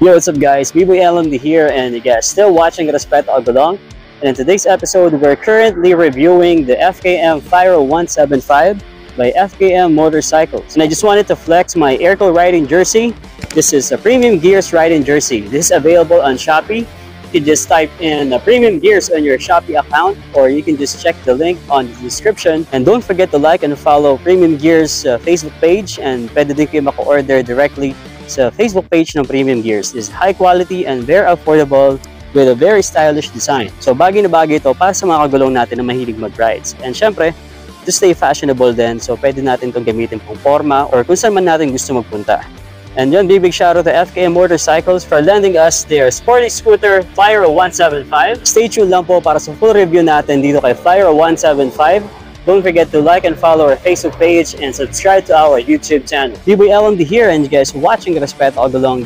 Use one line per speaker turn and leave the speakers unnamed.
Yo, what's up guys? B-Boy LMD here, and you guys still watching Respeto Agulong. And in today's episode, we're currently reviewing the FKM Fyro 175 by FKM Motorcycles. And I just wanted to flex my Airco riding jersey. This is a Premium Gears riding jersey. This is available on Shopee. You can just type in Premium Gears on your Shopee account, or you can just check the link on the description. And don't forget to like and follow Premium Gears Facebook page, and pwede din kayo maka-order directly sa Facebook page ng Premium Gears. Is high quality and very affordable with a very stylish design. So bagay na bagay ito para sa mga kagulong natin na mahilig mag-rides. And syempre, to stay fashionable din, so pwede natin itong gamitin pang forma or kung saan man natin gusto magpunta. And yun, big shout out to FKM Motorcycles for lending us their sporty scooter Fyro 175. Stay tuned lang po para sa full review natin dito kay Fyro 175. Don't forget to like and follow our Facebook page and subscribe to our YouTube channel. B-Boy LMD here, and you guys watching Respeto Agulong.